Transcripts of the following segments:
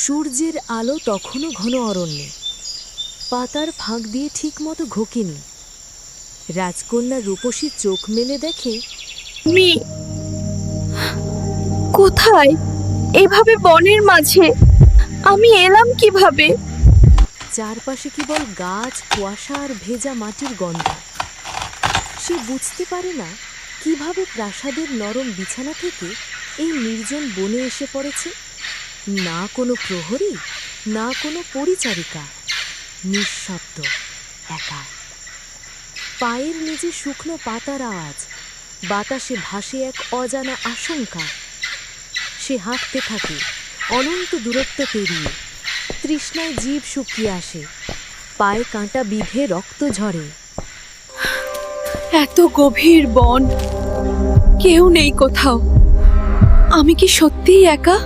সূর্যের আলো তখনও ঘন অরণ্যে, পাতার ফাঁক দিয়ে ঠিকমতো ঘোকেনি। রাজকন্যা রূপসী চোখ মেলে দেখে আমি কোথায়? এভাবে বনের মাঝে আমি এলাম কিভাবে? চারপাশে কেবল গাছ, কুয়াশা আর ভেজা মাটির গন্ধ। সে বুঝতে পারে না কিভাবে প্রাসাদের নরম বিছানা থেকে এই নির্জন বনে এসে পড়েছে। না কোনো প্রহরী, না কোনো পরিচারিকা, নিঃশব্দ, একা। পায়ের নিচে শুকনো পাতার আওয়াজ, বাতাসে ভাসে এক অজানা আশঙ্কা। সে হাঁটতে থাকে অনন্ত দূরত্ব পেরিয়ে। তৃষ্ণায় জিভ শুকিয়ে আসে, পায়ে কাঁটা বিঁধে রক্ত ঝরে। এত গভীর বন, কেউ নেই কোথাও। আমি কি সত্যিই একা?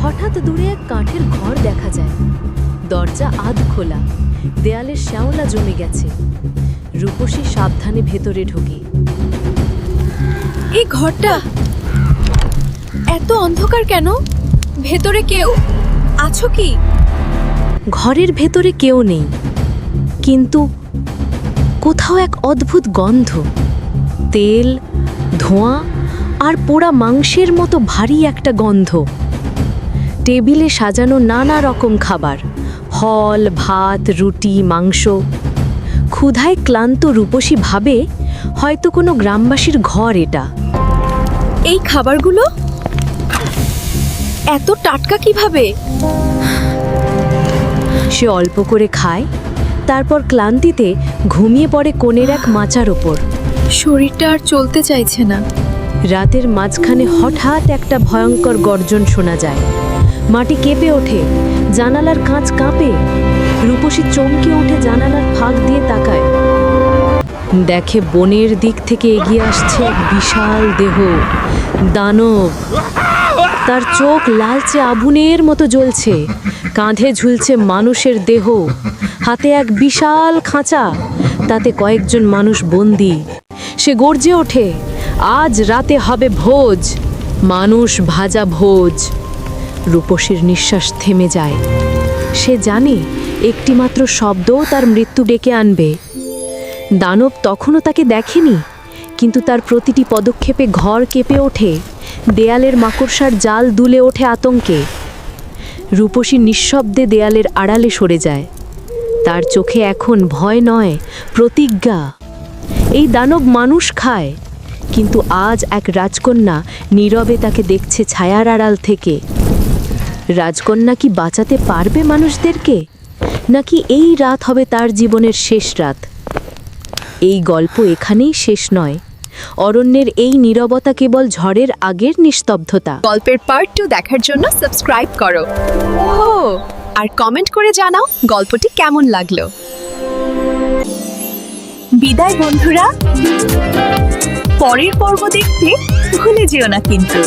হঠাৎ দূরে এক কাঠের ঘর দেখা যায়। দরজা আধ খোলা, দেয়ালে শ্যাওলা জমে গেছে। রূপসী সাবধানে ভেতরে ঢোকে। এই ঘরটা এত অন্ধকার কেন? ভেতরে কেউ আছো কি? ঘরের ভেতরে কেউ নেই, কিন্তু কোথাও এক অদ্ভুত গন্ধ। তেল, ধোঁয়া আর পোড়া মাংসের মতো ভারী একটা গন্ধ। টেবিলে সাজানো নানা রকম খাবার, ফল, ভাত, রুটি, মাংস। ক্ষুধায় ক্লান্ত রূপসী ভাবে হয়তো কোনো গ্রামবাসীর ঘর এটা। এই খাবারগুলো এত টাটকা কিভাবে? সে অল্প করে খায়, তারপর ক্লান্তিতে ঘুমিয়ে পড়ে কোণের এক মাচার ওপর। শরীরটা আর চলতে চাইছে না। রাতের মাঝখানে হঠাৎ একটা ভয়ঙ্কর গর্জন শোনা যায়। মাটি কেঁপে ওঠে, জানালার কাঁচ কাঁপে। রূপসী চমকে ওঠে, জানালার ফাঁক দিয়ে তাকায়। দেখে বনের দিক থেকে এগিয়ে আসছে এক বিশাল দেহ, দানব। তার চোখ লালচে আগুনের মতো জ্বলছে, কাঁধে ঝুলছে মানুষের দেহ, হাতে এক বিশাল খাঁচা, তাতে কয়েকজন মানুষ বন্দী। সে গর্জে ওঠে, আজ রাতে হবে ভোজ, মানুষ ভাজা ভোজ। রূপসীর নিঃশ্বাস থেমে যায়। সে জানে একটিমাত্র শব্দও তার মৃত্যু ডেকে আনবে। দানব তখনও তাকে দেখেনি, কিন্তু তার প্রতিটি পদক্ষেপে ঘর কেঁপে ওঠে, দেয়ালের মাকড়সার জাল দুলে ওঠে আতঙ্কে। রূপসী নিঃশব্দে দেয়ালের আড়ালে সরে যায়। তার চোখে এখন ভয় নয়, প্রতিজ্ঞা। এই দানব মানুষ খায়, কিন্তু আজ এক রাজকন্যা নীরবে তাকে দেখছে ছায়ার আড়াল থেকে। রাজকন্যা কি বাঁচাতে পারবে মানুষদেরকে, নাকি এই রাত হবে তার জীবনের শেষ রাত? এই গল্প এখানেই শেষ নয়। অরণ্যের এই নীরবতা কেবল ঝড়ের আগের নিস্তব্ধতা। গল্পের পার্ট 2 দেখার জন্য সাবস্ক্রাইব করো আর কমেন্ট করে জানাও গল্পটি কেমন লাগলো। বিদায় বন্ধুরা, পরের পর্ব দেখতে ভুলে যেও না কিন্তু।